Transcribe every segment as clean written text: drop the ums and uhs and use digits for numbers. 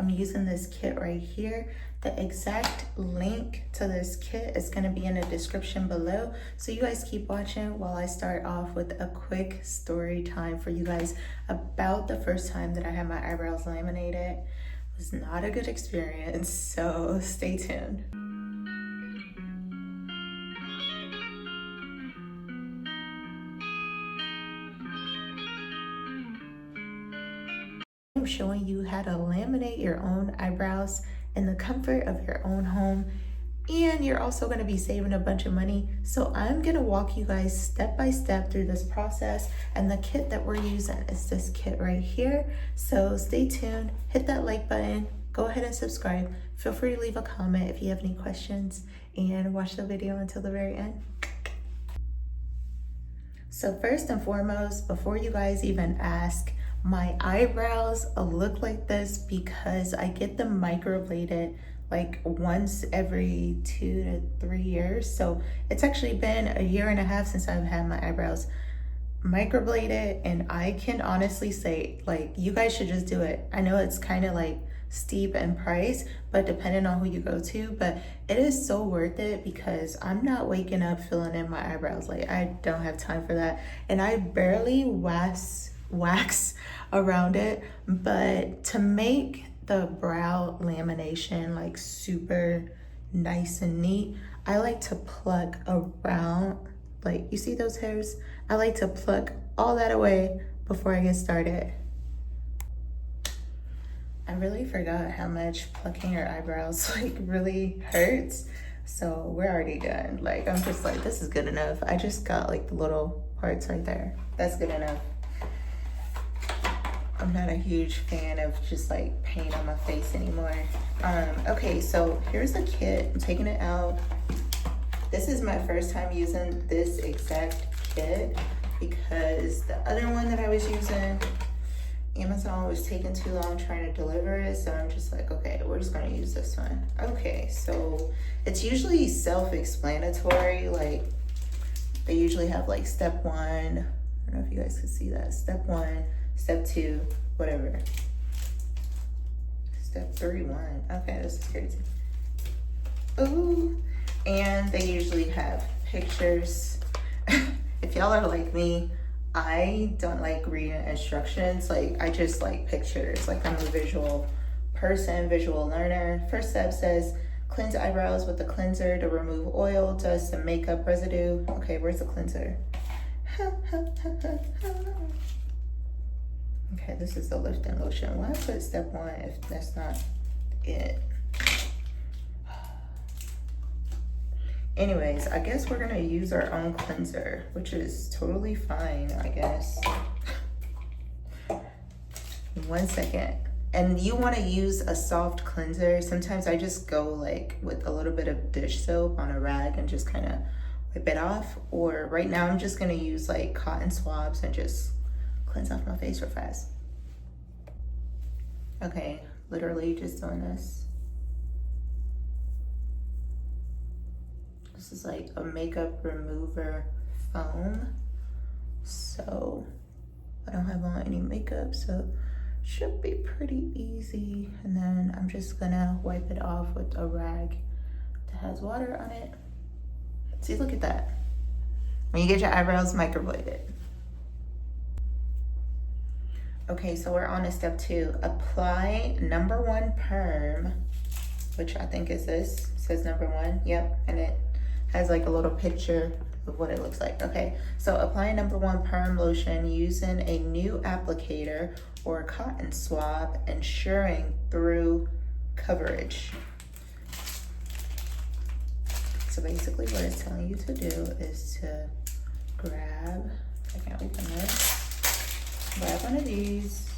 I'm using this kit right here. The exact link to this kit is going to be in the description below. So you guys keep watching while I start off with a quick story time for you guys about the first time that I had my eyebrows laminated. It was not a good experience, so stay tuned. I'm showing you how to laminate your own eyebrows in the comfort of your own home, and you're also going to be saving a bunch of money. So I'm going to walk you guys step by step through this process, and the kit that we're using is this kit right here. So stay tuned, hit that like button, go ahead and subscribe, feel free to leave a comment if you have any questions, and watch the video until the very end. So first and foremost, before you guys even ask, my eyebrows look like this because I get them microbladed like once every 2 to 3 years. So it's actually been a year and a half since I've had my eyebrows microbladed, and I can honestly say, like, you guys should just do it. I know it's kind of like steep in price, but depending on who you go to, but it is so worth it because I'm not waking up filling in my eyebrows. Like, I don't have time for that, and I barely wax around it. But to make the brow lamination like super nice and neat, I like to pluck around, like, you see those hairs? I like to pluck all that away before I get started. I really forgot how much plucking your eyebrows like really hurts, so we're already done. Like, I'm just like, this is good enough. I just got like the little parts right there. That's good enough. I'm not a huge fan of just like paint on my face anymore. Okay, so here's the kit. I'm taking it out. This is my first time using this exact kit because the other one that I was using, Amazon was taking too long trying to deliver it. So I'm just like, okay, we're just gonna use this one. Okay, so it's usually self-explanatory. Like, they usually have like step 1. I don't know if you guys can see that. Step 1. Step 2, whatever. Step 3, 1. Okay, this is crazy. Ooh, and they usually have pictures. If y'all are like me, I don't like reading instructions. Like, I just like pictures. Like, I'm a visual person, visual learner. First step says, cleanse eyebrows with a cleanser to remove oil, dust, and makeup residue. Okay, where's the cleanser? Okay, this is the lifting lotion. Why put step 1 if that's not it? Anyways, I guess we're gonna use our own cleanser, which is totally fine, I guess. 1 second. And you wanna use a soft cleanser. Sometimes I just go like with a little bit of dish soap on a rag and just kind of wipe it off. Or right now I'm just gonna use like cotton swabs and just cleanse off my face real fast. Okay, literally just doing this. This is like a makeup remover foam. So I don't have on any makeup, so should be pretty easy. And then I'm just gonna wipe it off with a rag that has water on it. See, look at that. When you get your eyebrows microbladed. Okay, so we're on to step 2. Apply number 1 perm, which I think is this. It says number 1, yep, and it has like a little picture of what it looks like. Okay, so apply number 1 perm lotion using a new applicator or a cotton swab, ensuring through coverage. So basically what it's telling you to do is to grab, I can't open this. Grab one of these.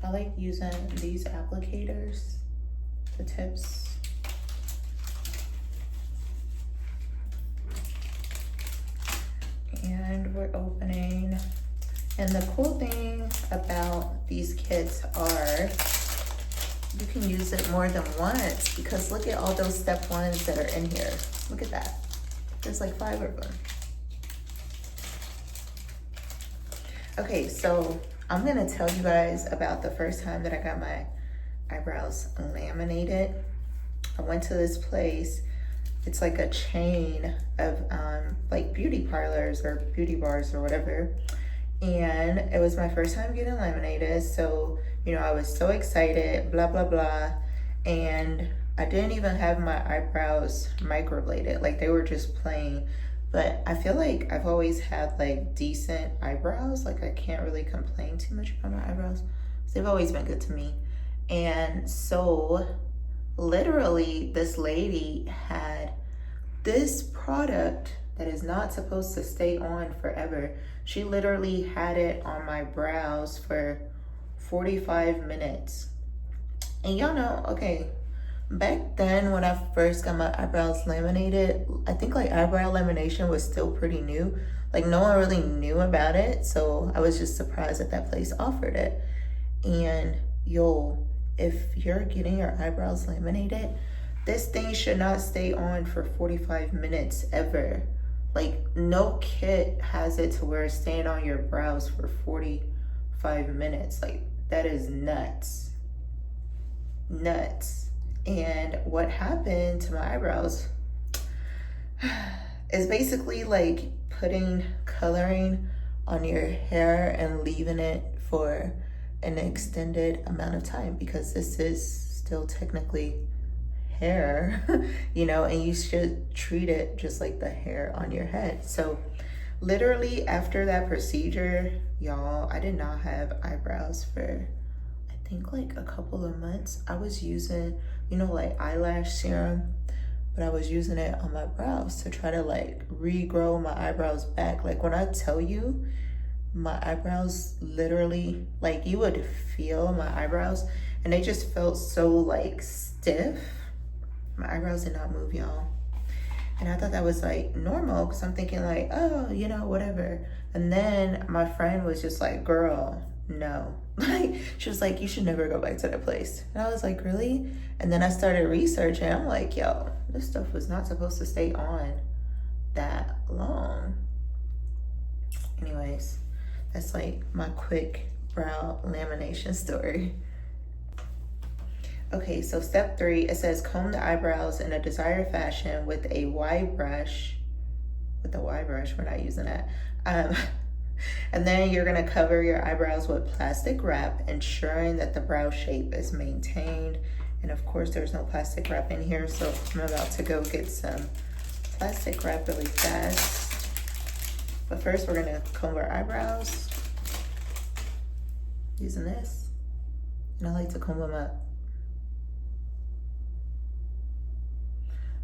I like using these applicators, the tips. And we're opening. And the cool thing about these kits are you can use it more than once, because look at all those step 1s that are in here. Look at that. There's like 5 of them. Okay, so I'm gonna tell you guys about the first time that I got my eyebrows laminated. I went to this place. It's like a chain of like beauty parlors or beauty bars or whatever. And it was my first time getting laminated. So, you know, I was so excited, blah, blah, blah. And I didn't even have my eyebrows microbladed. Like they were just plain. But I feel like I've always had like decent eyebrows. Like I can't really complain too much about my eyebrows. They've always been good to me. And so literally this lady had this product that is not supposed to stay on forever. She literally had it on my brows for 45 minutes. And y'all know, okay, back then when I first got my eyebrows laminated, I think like eyebrow lamination was still pretty new. Like no one really knew about it. So I was just surprised that that place offered it. And yo, if you're getting your eyebrows laminated, this thing should not stay on for 45 minutes ever. Like no kit has it to where it's staying on your brows for 45 minutes. Like that is nuts. Nuts. And what happened to my eyebrows is basically like putting coloring on your hair and leaving it for an extended amount of time, because this is still technically hair, you know, and you should treat it just like the hair on your head. So literally after that procedure, y'all, I did not have eyebrows for I think like a couple of months. I was using, you know, like eyelash serum, but I was using it on my brows to try to like regrow my eyebrows back. Like when I tell you, my eyebrows literally, like you would feel my eyebrows and they just felt so like stiff. My eyebrows did not move, y'all. And I thought that was like normal because I'm thinking like, oh, you know, whatever. And then my friend was just like, girl, no. Like she was like, you should never go back to that place. And I was like, really? And then I started researching. I'm like, yo, this stuff was not supposed to stay on that long. Anyways, that's like my quick brow lamination story. Okay, so step 3, it says comb the eyebrows in a desired fashion with a wide brush. With a wide brush, we're not using that. And then you're gonna cover your eyebrows with plastic wrap, ensuring that the brow shape is maintained. And of course, there's no plastic wrap in here, so I'm about to go get some plastic wrap really fast. But first, we're gonna comb our eyebrows using this. And I like to comb them up.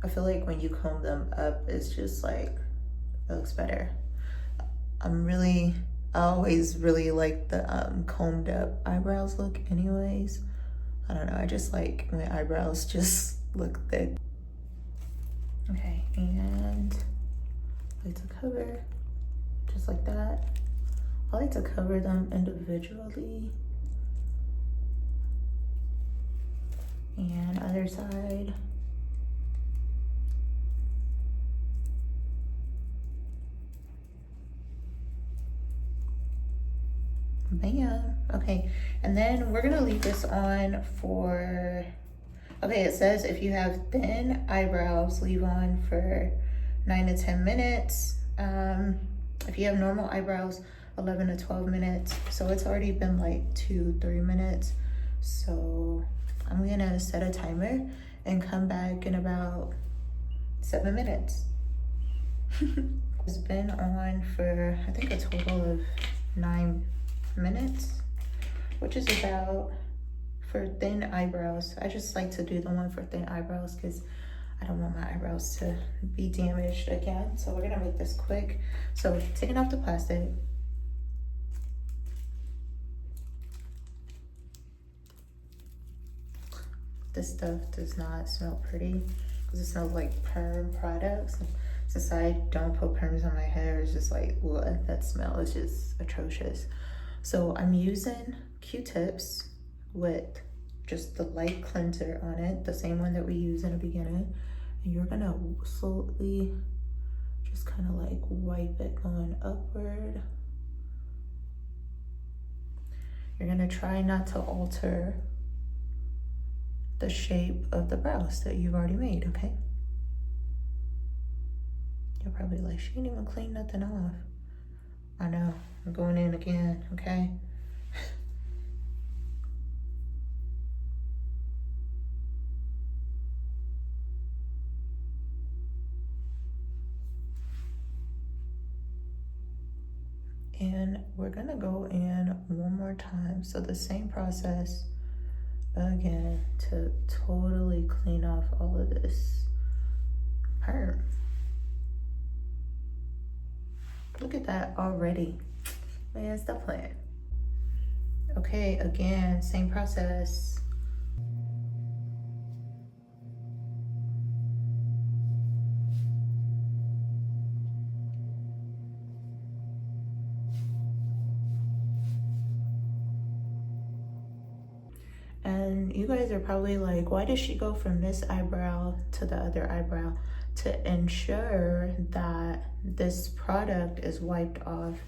I feel like when you comb them up, it's just like, it looks better. I always really like the combed up eyebrows look anyways. I don't know, I just like when eyebrows just look thick. Okay, and I like to cover, just like that. I like to cover them individually. And other side. Bam. Okay, and then we're gonna leave this on for, okay, it says if you have thin eyebrows, leave on for 9 to 10 minutes. If you have normal eyebrows, 11 to 12 minutes. So it's already been like 2-3 minutes. So I'm gonna set a timer and come back in about 7 minutes. It's been on for, I think, a total of 9 minutes, which is about, for thin eyebrows, I just like to do the one for thin eyebrows because I don't want my eyebrows to be damaged again. So we're gonna make this quick. So taking off the plastic. This stuff does not smell pretty because it smells like perm products. Since I don't put perms on my hair, it's just like, what? That smell is just atrocious. So I'm using Q-tips with just the light cleanser on it, the same one that we use in the beginning. And you're gonna slowly just kind of like wipe it going upward. You're gonna try not to alter the shape of the brows that you've already made, okay? You're probably like, she didn't even clean nothing off. I know, I'm going in again, okay? And we're gonna go in one more time. So the same process again to totally clean off all of this perm. Look at that already. Man, stop playing. Okay, again, same process. And you guys are probably like, why does she go from this eyebrow to the other eyebrow? To ensure that this product is wiped off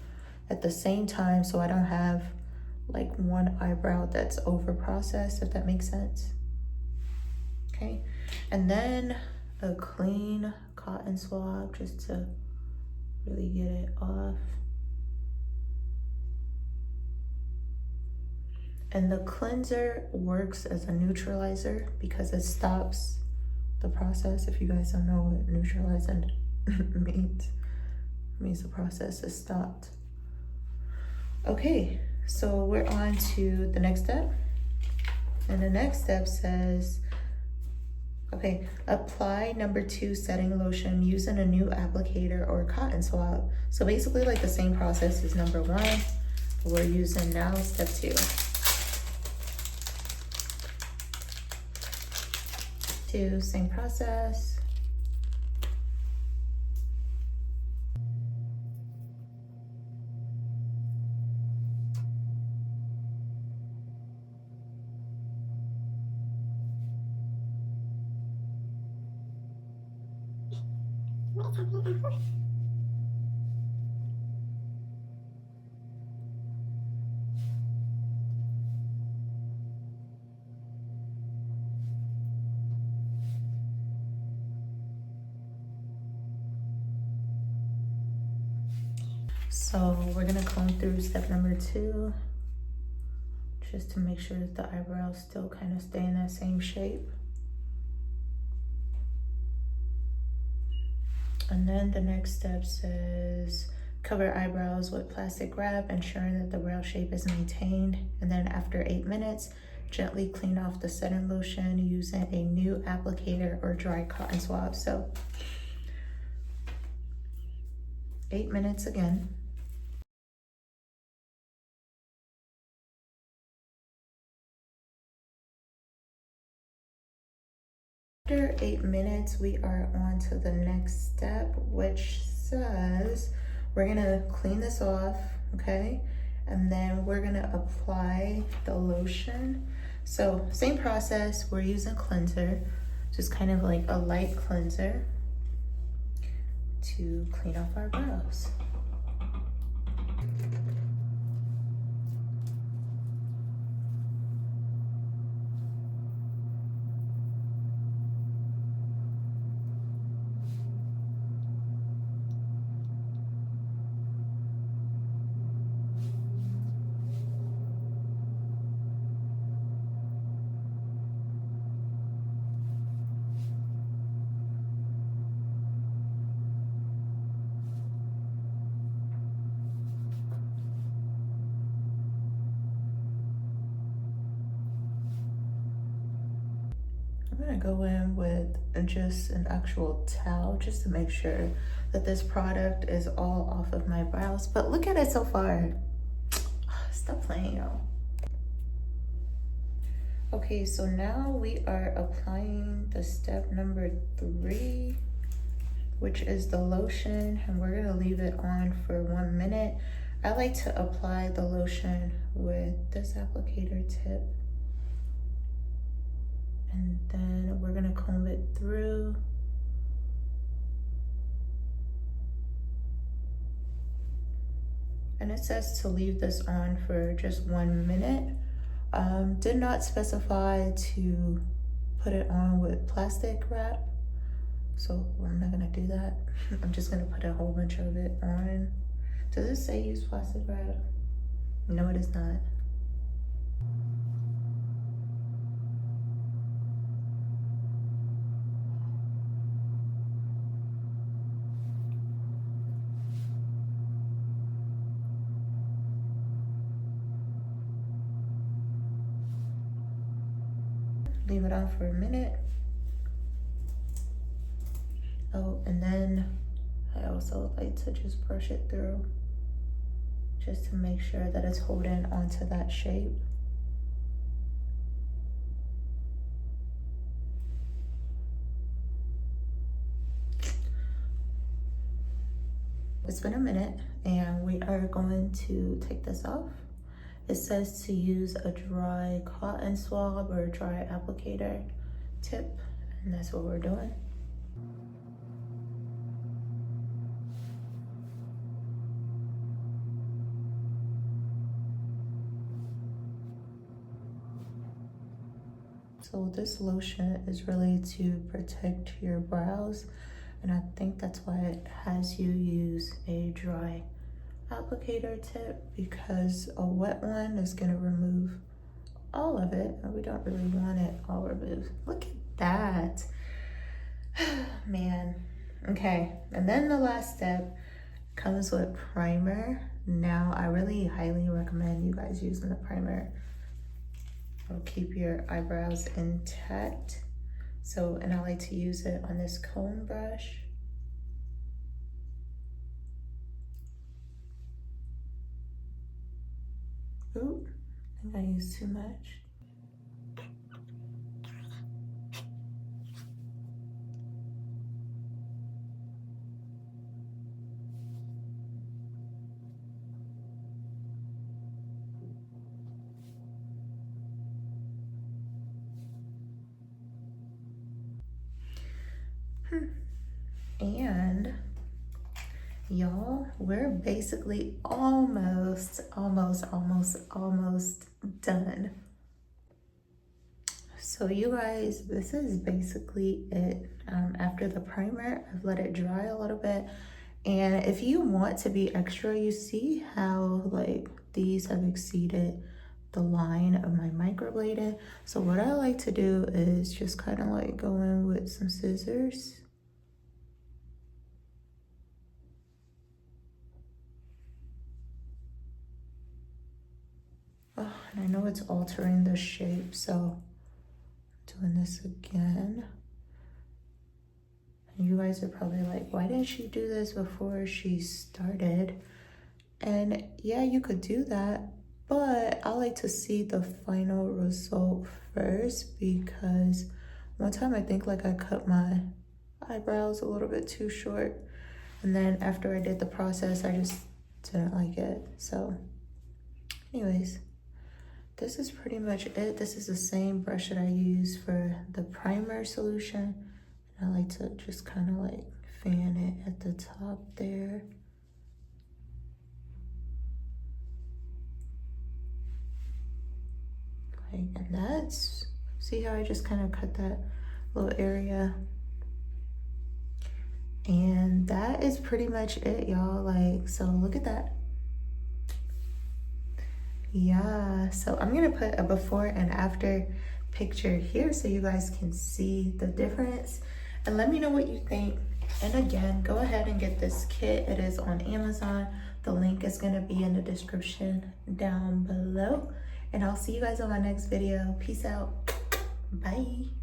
at the same time, so I don't have like one eyebrow that's over processed, if that makes sense. Okay, and then a clean cotton swab just to really get it off. And the cleanser works as a neutralizer because it stops the process. If you guys don't know what neutralizing means, it means the process is stopped. Okay, so we're on to the next step. And the next step says, okay, apply number 2 setting lotion using a new applicator or cotton swab. So basically like the same process as number 1, but we're using now step 2. Same process. So we're gonna comb through step number 2 just to make sure that the eyebrows still kind of stay in that same shape. And then the next step says cover eyebrows with plastic wrap, ensuring that the brow shape is maintained. And then after 8 minutes, gently clean off the setting lotion using a new applicator or dry cotton swab. So 8 minutes again. After 8 minutes, we are on to the next step, which says we're gonna clean this off, okay? And then we're gonna apply the lotion. So same process, we're using cleanser, just kind of like a light cleanser to clean off our brows. I'm gonna go in with just an actual towel just to make sure that this product is all off of my brows. But look at it so far. Stop playing, y'all. Okay, so now we are applying the step number 3, which is the lotion, and we're gonna leave it on for 1 minute. I like to apply the lotion with this applicator tip. And then we're gonna comb it through. And it says to leave this on for just 1 minute. Did not specify to put it on with plastic wrap. So I'm not gonna do that. I'm just gonna put a whole bunch of it on. Does it say use plastic wrap? No, it is not. Leave it on for a minute. Oh, and then I also like to just brush it through just to make sure that it's holding onto that shape. It's been a minute and we are going to take this off. It says to use a dry cotton swab or a dry applicator tip, and that's what we're doing. So this lotion is really to protect your brows, and I think that's why it has you use a dry applicator tip, because a wet one is going to remove all of it and we don't really want it all removed. Look at that. Man. Okay, and then the last step comes with primer. Now I really highly recommend you guys using the primer. It'll keep your eyebrows intact. So, and I like to use it on this comb brush. Ooh, I think I used too much. And y'all, we're basically almost done. So you guys, this is basically it. After the primer, I've let it dry a little bit. And if you want to be extra, you see how like these have exceeded the line of my microbladed. So what I like to do is just kind of like go in with some scissors. Oh, and I know it's altering the shape, so doing this again. And you guys are probably like, why didn't she do this before she started? And yeah, you could do that, but I like to see the final result first, because one time I think like I cut my eyebrows a little bit too short, and then after I did the process, I just didn't like it. So anyways, this is pretty much it. This is the same brush that I use for the primer solution. I like to just kind of like fan it at the top there. Like, and that's, see how I just kind of cut that little area? And that is pretty much it, y'all. Like, so look at that. Yeah, so I'm gonna put a before and after picture here so you guys can see the difference, and let me know what you think. And again, go ahead and get this kit. It is on Amazon. The link is gonna be in the description down below, and I'll see you guys on my next video. Peace out. Bye.